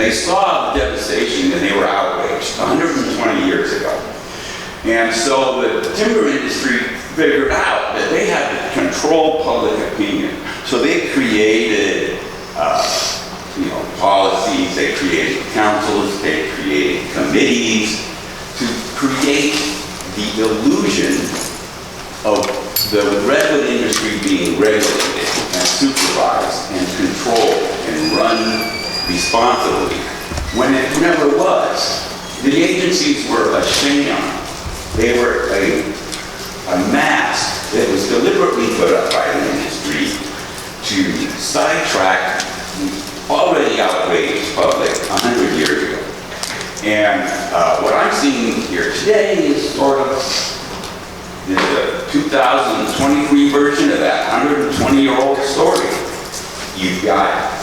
They saw the devastation and they were outraged 120 years ago. And so the timber industry figured out that they had to control public opinion. So they created policies, they created councils, they created committees to create the illusion of the redwood industry being regulated and supervised and controlled and run responsibly, when it never was. The agencies were a sham. They were a mask that was deliberately put up by the industry to sidetrack the already outraged public 100 years ago. And what I'm seeing here today is sort of the 2023 version of that 120-year-old story. You've got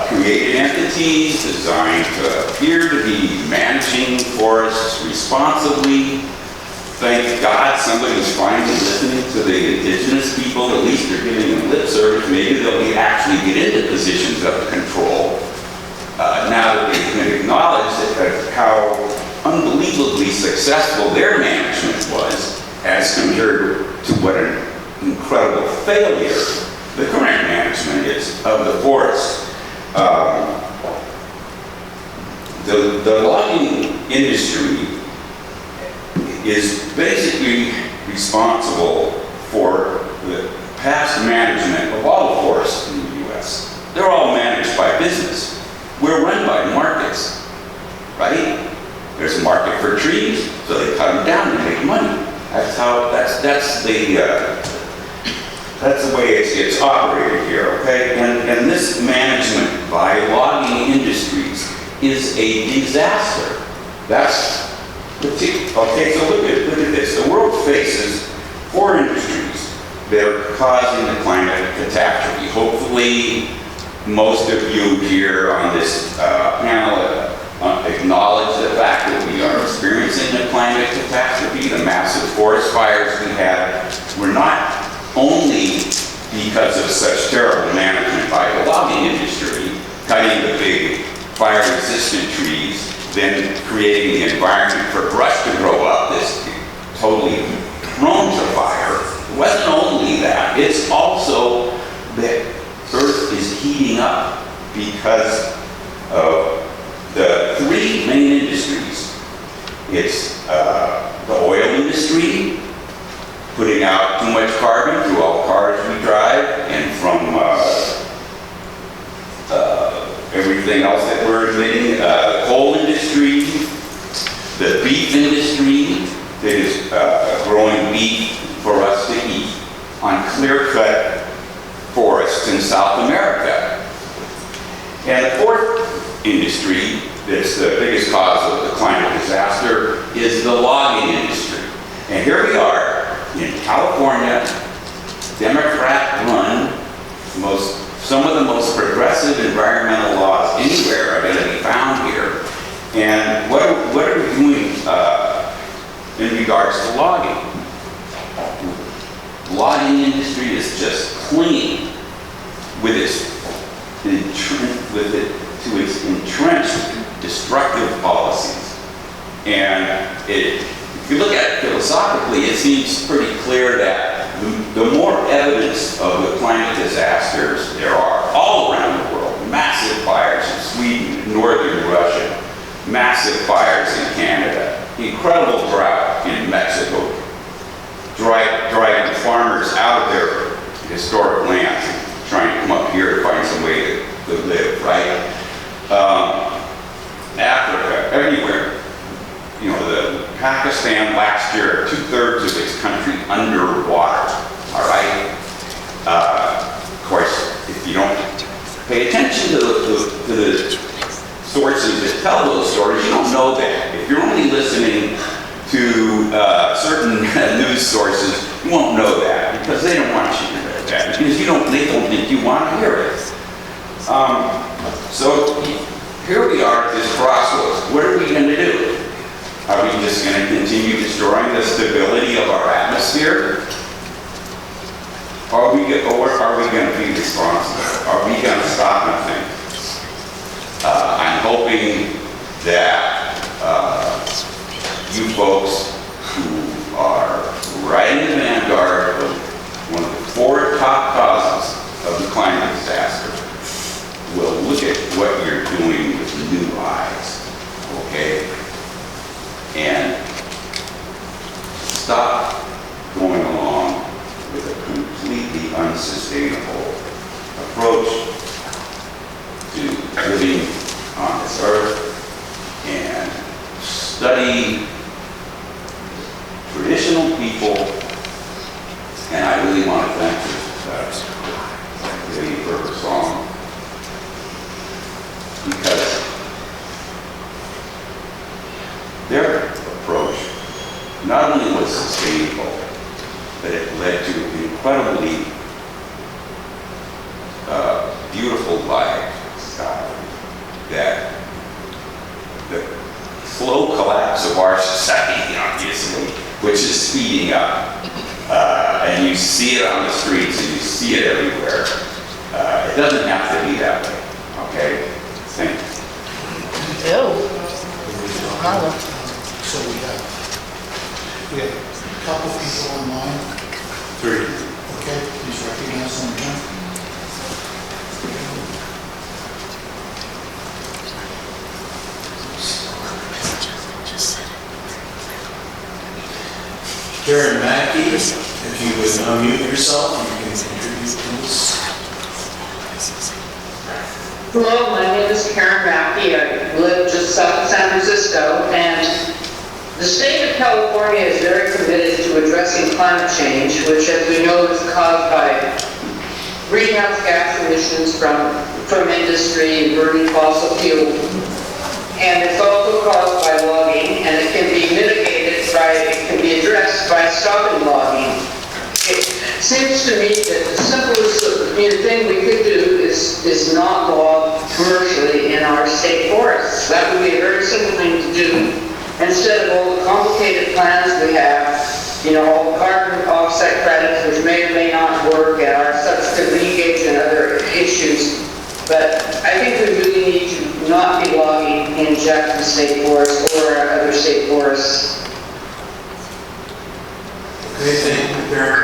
created entities designed to appear to be managing forests responsibly. Thank God somebody's finally listening to the indigenous people. At least they're giving them lip service. Maybe they'll actually get into positions of control now that they can acknowledge how unbelievably successful their management was as compared to what an incredible failure the current management is of the forest. The logging industry is basically responsible for the past management of all the forests in the U.S. They're all managed by business. We're run by markets, right? There's a market for trees, so they cut them down to make money. That's the way it's operated here, okay? And this management by logging industries is a disaster. Okay, so look at this. The world faces 4 industries that are causing the climate catastrophe. Hopefully, most of you here on this panel acknowledge the fact that we are experiencing a climate catastrophe. The massive forest fires we had were not only because of such terrible management by the logging industry, cutting the big fire-resistant trees, then creating the environment for brush to grow up that's totally prone to fire. It wasn't only that, it's also that Earth is heating up because of the 3 main industries. It's the oil industry, putting out too much carbon through all cars we drive, and from everything else that we're emitting, the coal industry, the beef industry that is growing beef for us to eat on clear-cut forests in South America. And the 4th industry that's the biggest cause of the climate disaster is the logging industry. And here we are in California, Democrat-run, some of the most progressive environmental laws anywhere are going to be found here. And what are we doing in regards to logging? The logging industry is just clinging with to its entrenched destructive policies. And if you look at it philosophically, it seems pretty clear that the more evidence of the climate disasters there are all around the world, massive fires in Sweden, northern Russia, massive fires in Canada, incredible drought in Mexico, driving farmers out of their historic lands, trying to come up here to find some way to live, right? Africa, everywhere. You know, the Pakistan last year, 2/3 of its country underwater, all right? Of course, if you don't pay attention to the sources that tell those stories, you don't know that. If you're only listening to certain news sources, you won't know that because they don't want you to know that, because they don't think you want to hear it. So here we are at this crossroads. What are we going to do? Are we just going to continue destroying the stability of our atmosphere? Or are we going to be responsible? Are we going to stop and think? I'm hoping that you folks who are right in the vanguard of one of the 4 top causes of the climate disaster will look at what you're doing with new eyes, okay? And stop going along with a completely unsustainable approach to living on this earth, and study traditional people. And I really want to thank the lady for her song, because their approach not only was sustainable, but it led to incredibly beautiful life that the slow collapse of our society, obviously, which is speeding up, and you see it on the streets and you see it everywhere. It doesn't have to be that way, okay? Thank you. So we have a couple people online. 3. Okay, please recognize them again. Karen Mackey, if you would unmute yourself, you can introduce please. Hello, my name is Karen Mackey. I live just south of San Francisco, and the state of California is very committed to addressing climate change, which, as we know, is caused by greenhouse gas emissions from industry and burning fossil fuel. And it's also caused by logging, and it can be mitigated it can be addressed by stopping logging. It seems to me that the simplest thing we could do is not log commercially in our state forests. That would be a very simple thing to do, instead of all the complicated plans we have, all the carbon offset credits, which may or may not work, and our substantive leakage and other issues. But I think we really need to not be logging in Jackson State Forest or other state forests. Okay, thank you, Karen.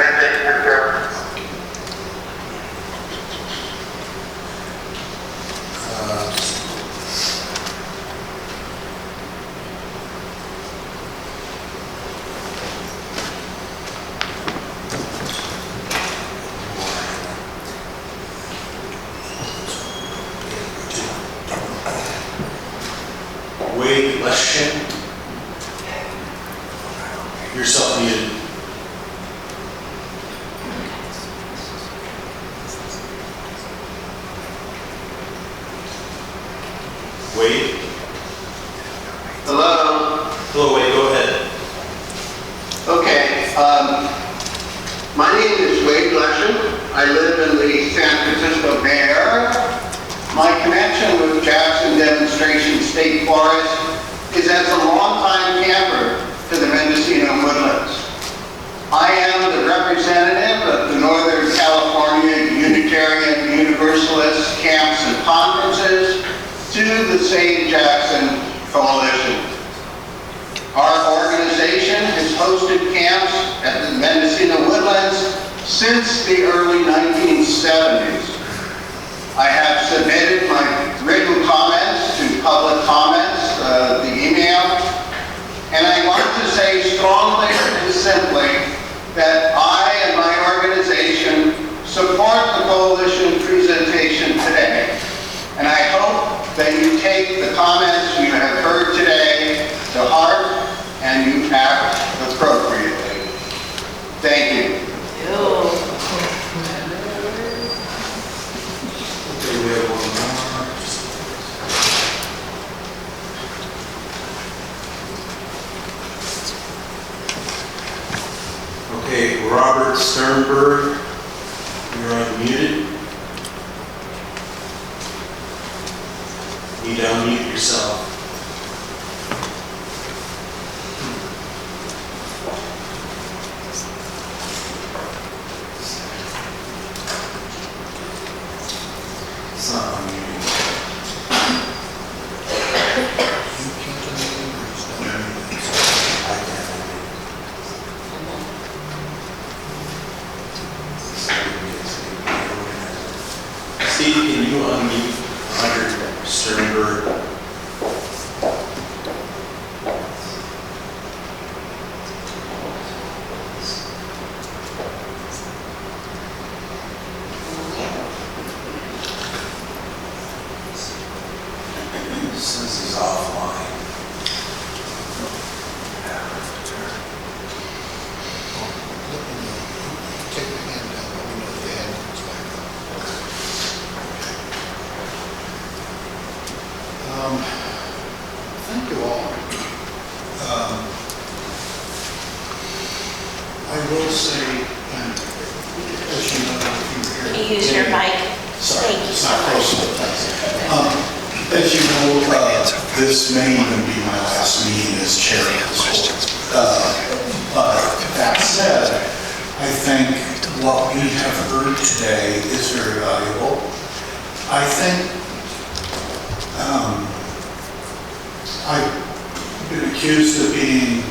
Wade Leschen, yourself muted. Wade? Hello. Hello, Wade, go ahead. Okay. My name is Wade Leschen. I live in the San Francisco Bay Area. My connection with Jackson Demonstration State Forest is as a longtime camper to the Mendocino Woodlands. I am the representative of the Northern California Unitarian Universalist Camps and Conferences to the St. Jackson Coalition. Our organization has hosted camps at the Mendocino Woodlands since the early 1970s. I have submitted my written comments to public comments, the email, and I want to say strongly and simply that I and my organization support the coalition presentation today. And I hope that you take the comments you have heard today to heart and you act appropriately. Thank you. Okay, we have one more. Okay, Robert Sternberg, you're unmuted. You need to unmute yourself. It's not unmuted. Steve, can you unmute Hunter Sternberg? Since he's offline. Take the hand down, let me know if the hand comes back up. Thank you all. I will say, as you know, if you Use your mic. Sorry, Thank you it's so not much. close enough. As you know, this may even be my last meeting as chair of this board. But that said, I think what we have heard today is very valuable. I think I've been accused of being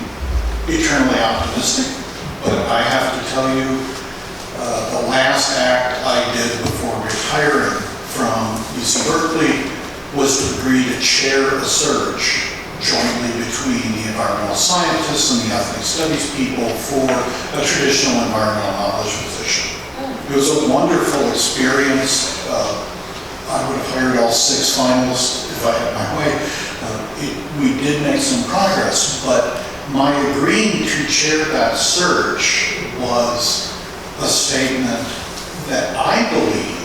eternally optimistic, but I have to tell you, the last act I did before retiring from UC Berkeley was to agree to chair a search jointly between the environmental scientists and the ethnic studies people for a traditional environmental knowledge position. It was a wonderful experience. I would have hired all 6 finalists if I had my way. We did make some progress, but my agreeing to chair that search was a statement that I believe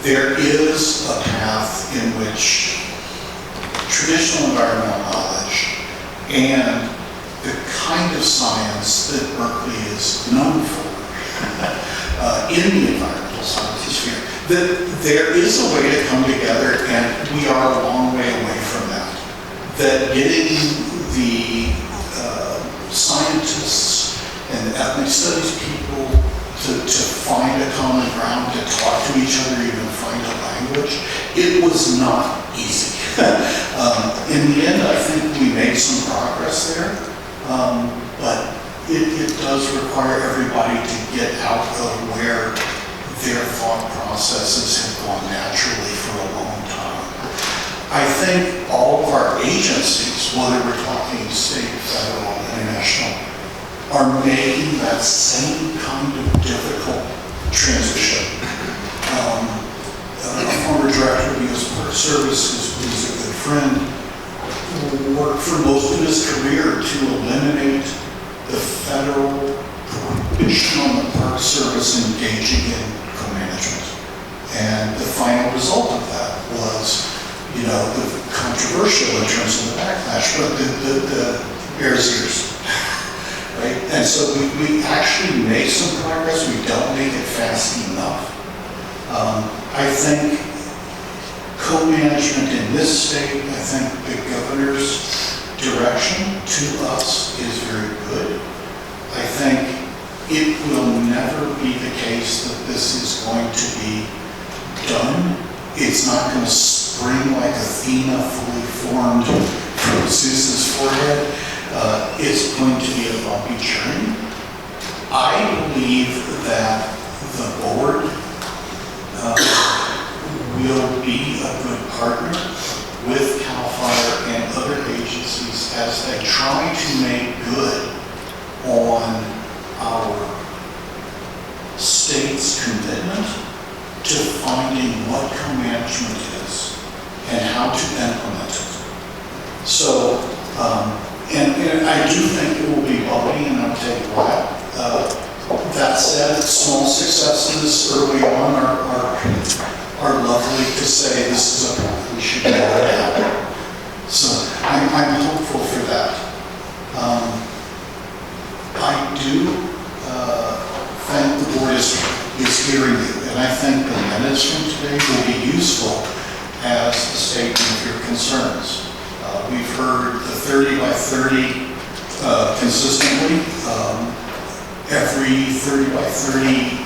there is a path in which traditional environmental knowledge and the kind of science that Berkeley is known for in the environmental sciences sphere, that there is a way to come together, and we are a long way away from that. That getting the scientists and the ethnic studies people to find a common ground, to talk to each other, even find a language, it was not easy. In the end, I think we made some progress there, but it does require everybody to get out of where their thought processes have gone naturally for a long time. I think all of our agencies, whether we're talking state, federal, international, are making that same kind of difficult transition. A former director of the U.S. Park Service, who's a good friend, worked for most of his career to eliminate the federal prohibition on the Park Service engaging in co-management. And the final result of that was, the controversial in terms of the backlash, but the bear's ears. Right? And so we actually make some progress. We don't make it fast enough. I think co-management in this state, I think the governor's direction to us is very good. I think it will never be the case that this is going to be done. It's not going to spring like Athena fully formed from Zeus's forehead. It's going to be a bumpy journey. I believe that the board will be a good partner with CAL FIRE and other agencies as they try to make good on our state's commitment to finding what co-management is and how to implement it. So, and I do think it will be bumpy and it'll take a while. That said, small successes early on are lovely to say this is a path we should go down. So I'm hopeful for that. I do think the board is hearing you, and I think the minutes from today will be useful as a statement of your concerns. We've heard the 30 by 30 consistently. Every 30 by 30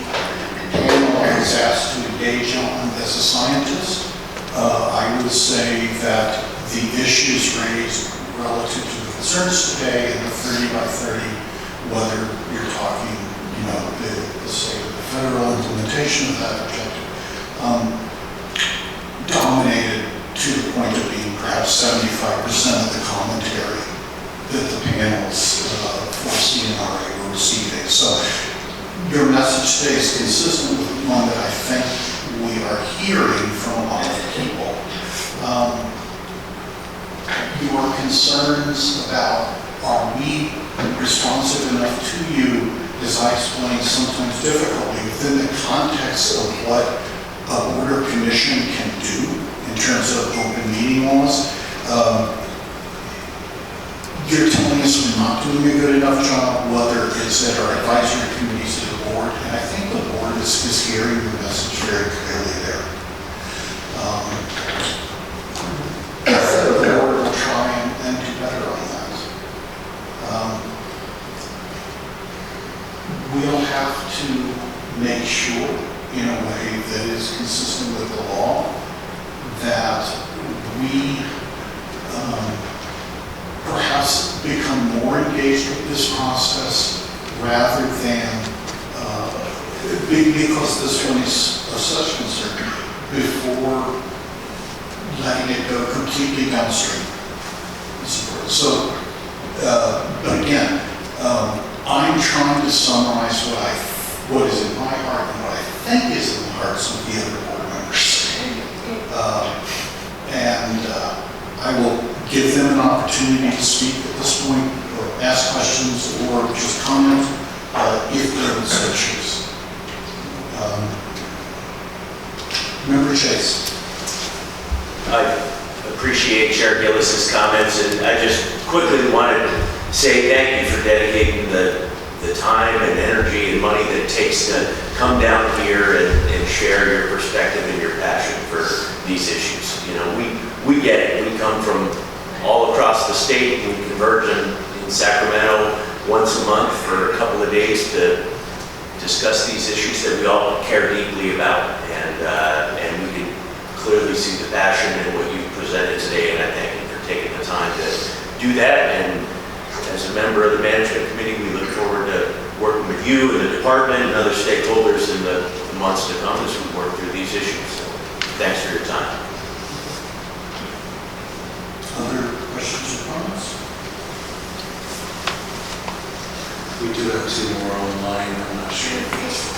panel I was asked to engage on as a scientist. I would say that the issues raised relative to the concerns today and the 30 by 30, whether you're talking, the state of the federal implementation of that objective, dominated to the point of being perhaps 75% of the commentary that the panels for CNRA were receiving. So your message today is consistent with one that I think we are hearing from a lot of people. Your concerns about, are we responsive enough to you, as I explained sometimes difficultly, within the context of what a board or commission can do in terms of open meeting laws. You're telling us we're not doing a good enough job, whether it's at our advisory committees to the board, and I think the board is hearing your message very clearly there. The board will try and do better on that. We'll have to make sure, in a way that is consistent with the law, that we perhaps become more engaged with this process rather than, because this one is of such concern, before letting it go completely downstream. So, but again, I'm trying to summarize what is in my heart and what I think is in the hearts of the other board members. I will give them an opportunity to speak at this point, or ask questions, or just comment if they're so choose. Member Chase. I appreciate Chair Gillis's comments, and I just quickly wanted to say thank you for dedicating the time and energy and money that it takes to come down here and share your perspective and your passion for these issues. We get it. We come from all across the state. We converge in Sacramento once a month for a couple of days to discuss these issues that we all care deeply about, and we can clearly see the passion in what you presented today, and I thank you for taking the time to do that. And as a member of the management committee, we look forward to working with you and the department and other stakeholders in the months to come as we work through these issues. So thanks for your time. Other questions or comments? We do have two more online. I'm not sure if that's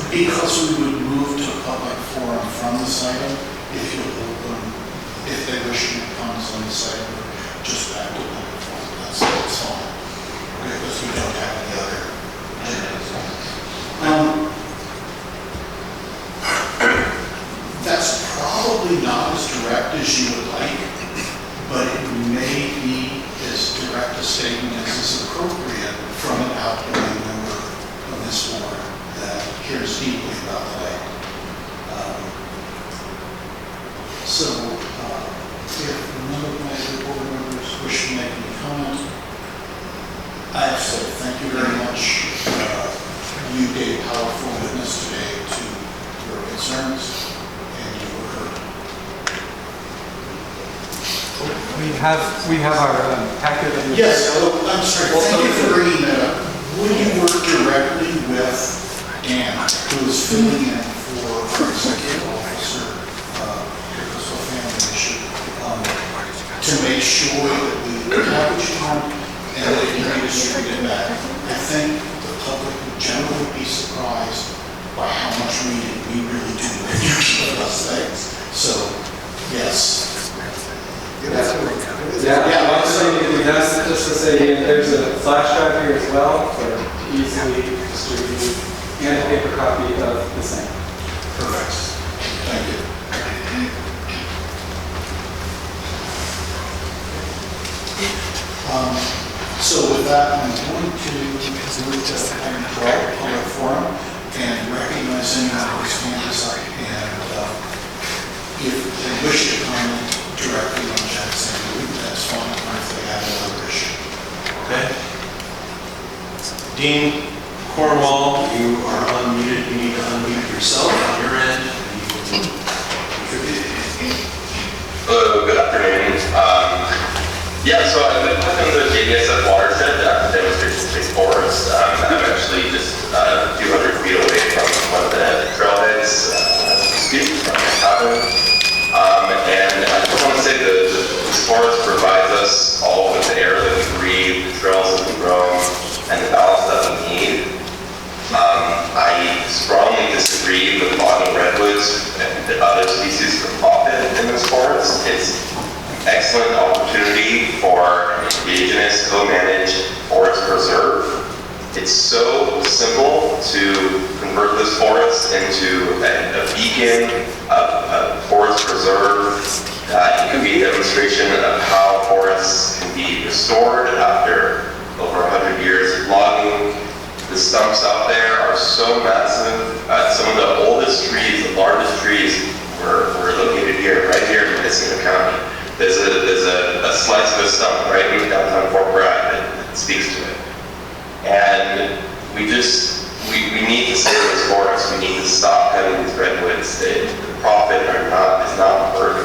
Because we would move to a public forum from this item, if they wish to make comments on this item, just back to public forum. That's all. Because we don't have any other agendas. That's probably not as direct as you would like, but it may be as direct a statement as is appropriate from an outgoing member of this board that cares deeply about the land. If none of my other board members wish to make any comment, I have said thank you very much. You gave powerful witness today to your concerns, and you were heard. We have our packet of Yes, I'm sorry. Thank you for bringing that up. Will you work directly with Dan, who is filling in for our executive officer, because of a family issue, to make sure that we have what you want and that it can be distributed back? I think the public would generally be surprised by how much reading we really do when you give us things. So, yes. Just to say, there's a flash drive here as well for easily distributed, and a paper copy of the same. Perfect. Thank you. So with that, I'm going to move to item 12, public forum, and recognize anyone who's hand is up, and if they wish to comment directly on Jackson, that's fine, or if they have another issue. Okay. Dean Cornwall, you are unmuted. You need to unmute yourself on your end. And you can Yeah, so I've been working with the JDSF Watershed Demonstration Space Forest. I'm actually just a few hundred feet away from one of the trailheads, speak from my cabin. And I just want to say that this forest provides us all with the air that we breathe, the trails that we roam, and the balance that we need. I strongly disagree with logging redwoods and the other species for profit in this forest. It's an excellent opportunity for an indigenous co-managed forest preserve. It's so simple to convert this forest into a beacon, a forest preserve. It can be a demonstration of how forests can be restored after over 100 years of logging. The stumps out there are so massive. Some of the oldest trees, the largest trees, were located here, right here in Mendocino County. There's a slice of a stump right in downtown Fort Bragg that speaks to it. And we need to save this forest. We need to stop cutting these redwoods. The profit is not worth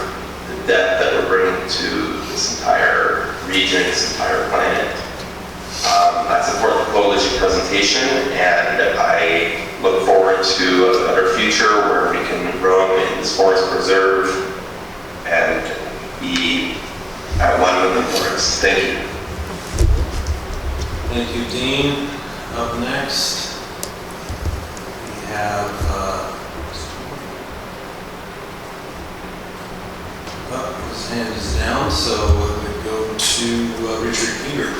the debt that we're bringing to this entire region, this entire planet. I support the coalition presentation, and I look forward to a better future where we can roam in this forest preserve and be at one with the forest. Thank you. Thank you, Dean. Up next, we have, his hand is down, so we go to Richard Peter.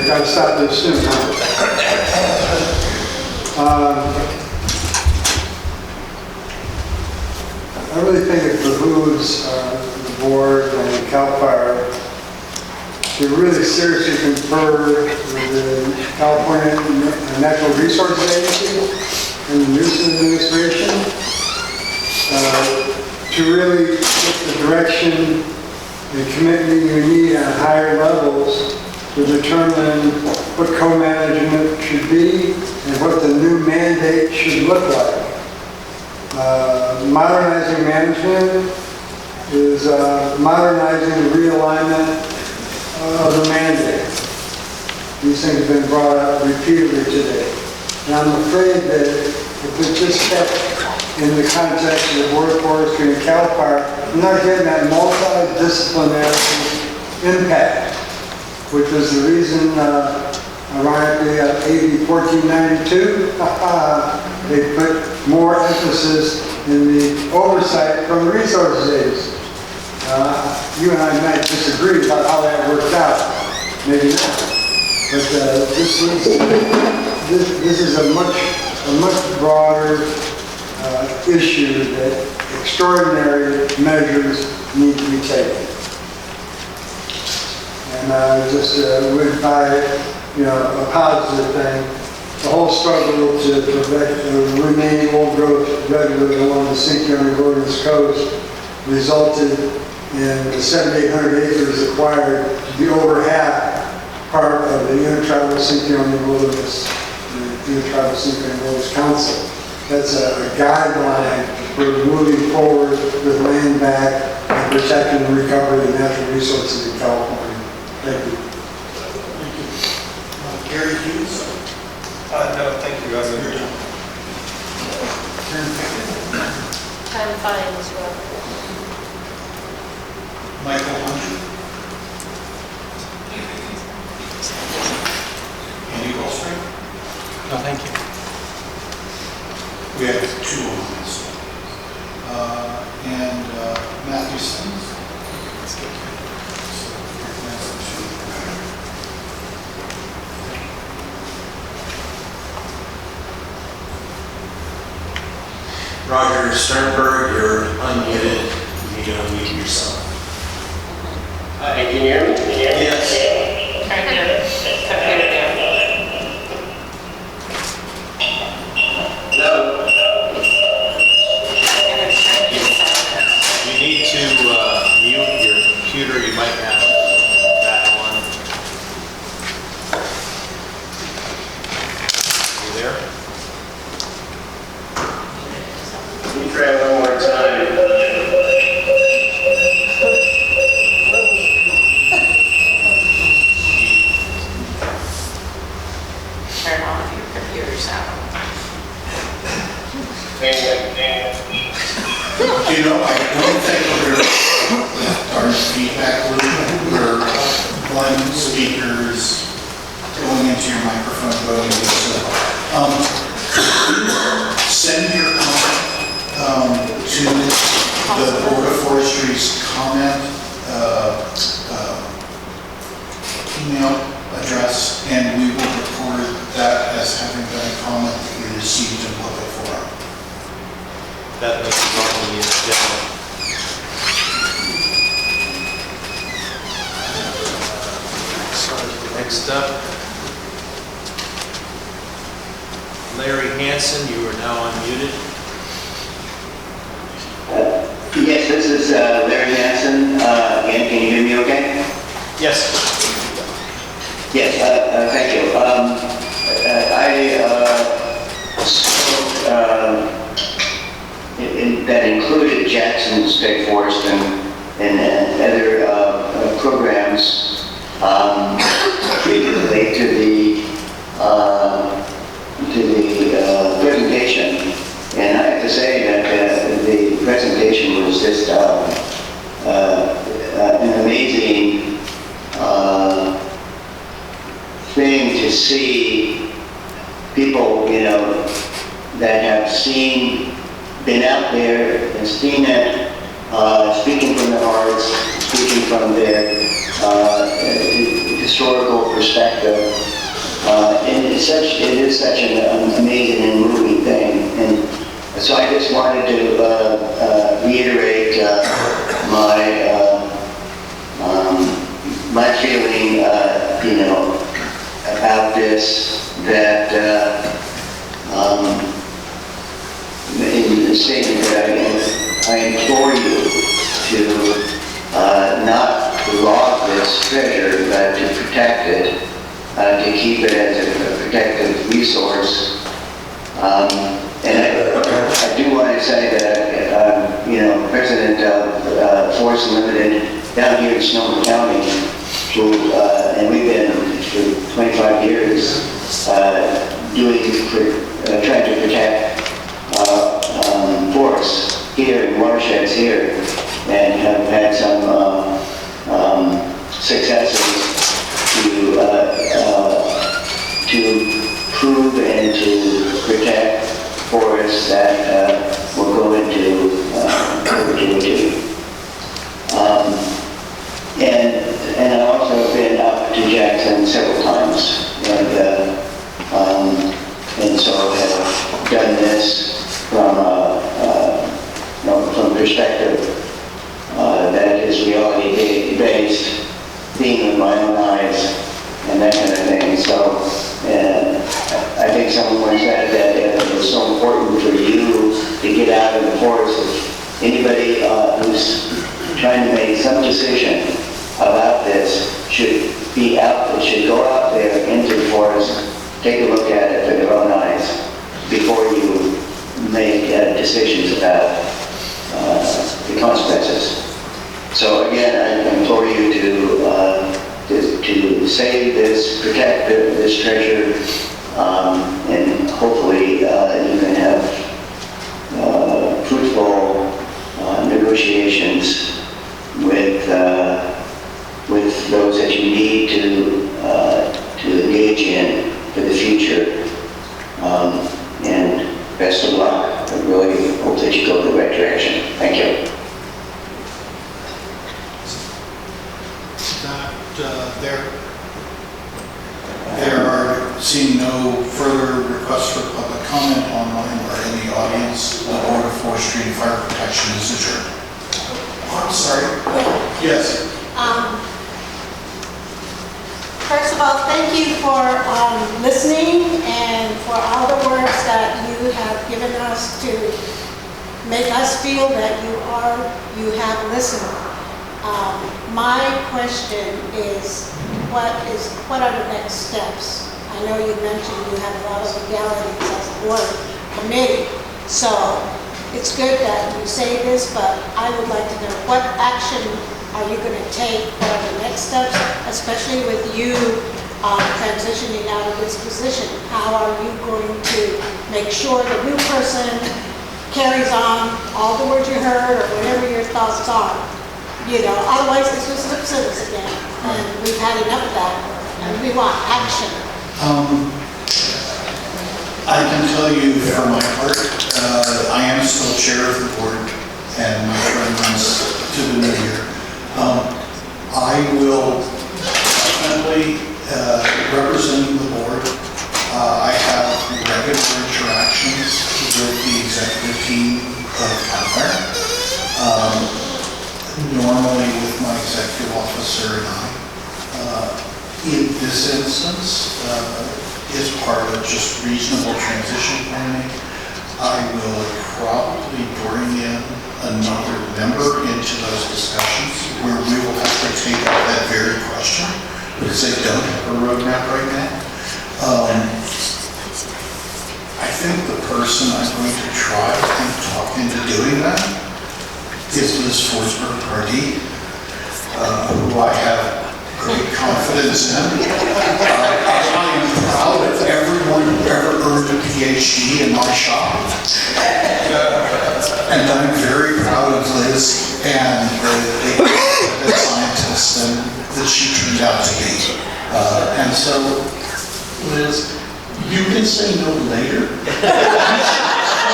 Got to stop this soon, I really think it behooves the board and CAL FIRE to really seriously confer with the California Natural Resources Agency and the Newsom administration to really get the direction and commitment you need on higher levels to determine what co-management should be and what the new mandate should look like. Modernizing management is modernizing the realignment of the mandate. These things have been brought up repeatedly today. And I'm afraid that if it's just kept in the context of the Board of Forestry and CAL FIRE, we're not getting that multidisciplinary impact, which was the reason, ironically, AB 1492, they put more emphasis in the oversight from the resources agency. You and I might disagree about how that worked out, maybe not. But this is a much broader issue that extraordinary measures need to be taken. And just would buy, a positive thing. The whole struggle to prevent the remaining old growth redwood along the Sinkyone Wilderness coast resulted in the 7,800 acres acquired to be over half part of the Intertribal Sinkyone Wilderness, the Intertribal Sinkyone Wilderness Council. That's a guideline for moving forward with land back and protecting and recovering the natural resources in California. Thank you. Thank you. Gary Hughes? No, thank you. You're done. Karen Pickett? I'm fine as well. Michael Hunter? Andy Gulfstream? No, thank you. We have two on this. And Matthew Sims? That's good. Roger Sternberg, you're unmuted. You need to unmute yourself. Can you hear me? Yes. Turn your computer down. No. You need to mute your computer. You might have that on. You there? yourself. You know, I don't think we're, our feedback loop, we're one speakers going into your microphone, going into send your comment to the Board of Forestry's comment email address, and we will record that as having been a comment that we received in public forum. That is on the agenda. Next up, Larry Hansen, you are now unmuted. Yes, this is Larry Hansen. Again, can you hear me okay? Yes. Yes, thank you. That included Jackson State Forest and other programs relate to the presentation. And I have to say that the presentation was just an amazing thing to see people, you know, that have been out there and seen it, speaking from their hearts, speaking from their historical perspective. And it is such an amazing and moving thing. And so I just wanted to reiterate my feeling, you know, about this, that in the statement that I implore you to not log this treasure, but to protect it, to keep it as a protected resource. And I do want to say that, you know, president of Forest Unlimited down here in Sonoma County, and we've been for 25 years trying to protect forests here and watersheds here, and have had some successes to prove and to protect forests that will go into perpetuity. And I've also been up to Jackson several times, and so have done this from perspective that is reality based, seeing with my own eyes and that kind of thing. So I think someone said that it was so important for you to get out in the forest. Anybody who's trying to make some decision about this should go out there into the forest, take a look at it with their own eyes before you make decisions about the consequences. So again, I implore you to save this, protect this treasure, and hopefully you can have fruitful negotiations with those that you need to engage in for the future. And best of luck. I really hope that you go in the right direction. Thank you. There are, seeing no further requests for public comment online or in the audience, the Board of Forestry and Fire Protection is adjourned. Oh, I'm sorry. Yes. First of all, thank you for listening and for all the words that you have given us to make us feel that you have listened. My question is, what are the next steps? I know you mentioned you have a lot of legalities as a board committee, so it's good that you say this, but I would like to know what action are you going to take? What are the next steps, especially with you transitioning out of this position? How are you going to make sure the new person carries on all the words you heard or whatever your thoughts are? You know, otherwise it's just lip service again. And we've had enough of that. And we want action. I can tell you for my part, I am still chair of the board, and my term runs to the new year. I will definitely represent the board. I have regular interactions with the executive team of Campfire, normally with my executive officer and I. In this instance, is part of just reasonable transition planning. I will probably bring in another member into those discussions where we will have to take up that very question because they don't have a roadmap right now. I think the person I'm going to try and talk into doing that is Ms. Forsberg-Pardee, who I have great confidence in. I am proud of everyone who ever earned a PhD in my shop. And I'm very proud of Liz and the scientist and that she turned out to be. And so, Liz, you can say no later.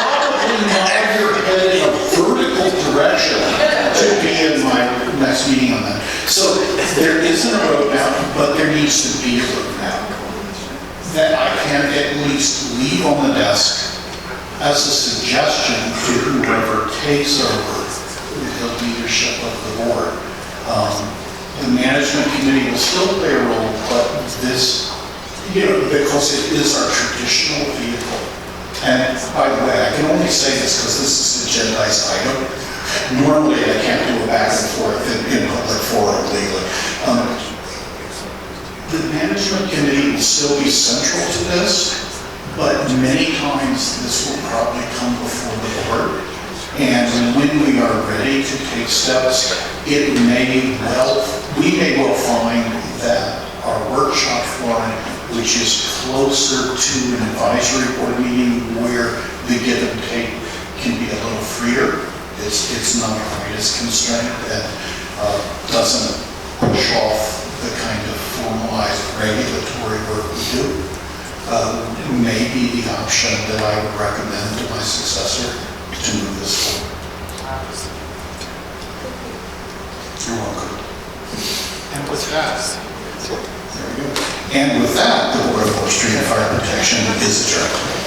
Probably nod your head in a vertical direction to be in my next meeting on that. So there isn't a roadmap, but there needs to be a roadmap that I can at least leave on the desk as a suggestion to whoever takes over the leadership of the board. The management committee will still play a role, but this, because it is our traditional vehicle. And by the way, I can only say this because this is an agendized item. Normally, I can't do a back and forth in public forum legally. The management committee will still be central to this, but many times this will probably come before the board. And when we are ready to take steps, we may well find that our workshop forum, which is closer to an advisory board meeting where the give and take can be a little freer. It's not quite as constrained and doesn't push off the kind of formalized regulatory work we do. May be the option that I would recommend to my successor to move this forward. You're welcome. And with that, there we go. And with that, the Board of Forestry and Fire Protection is adjourned.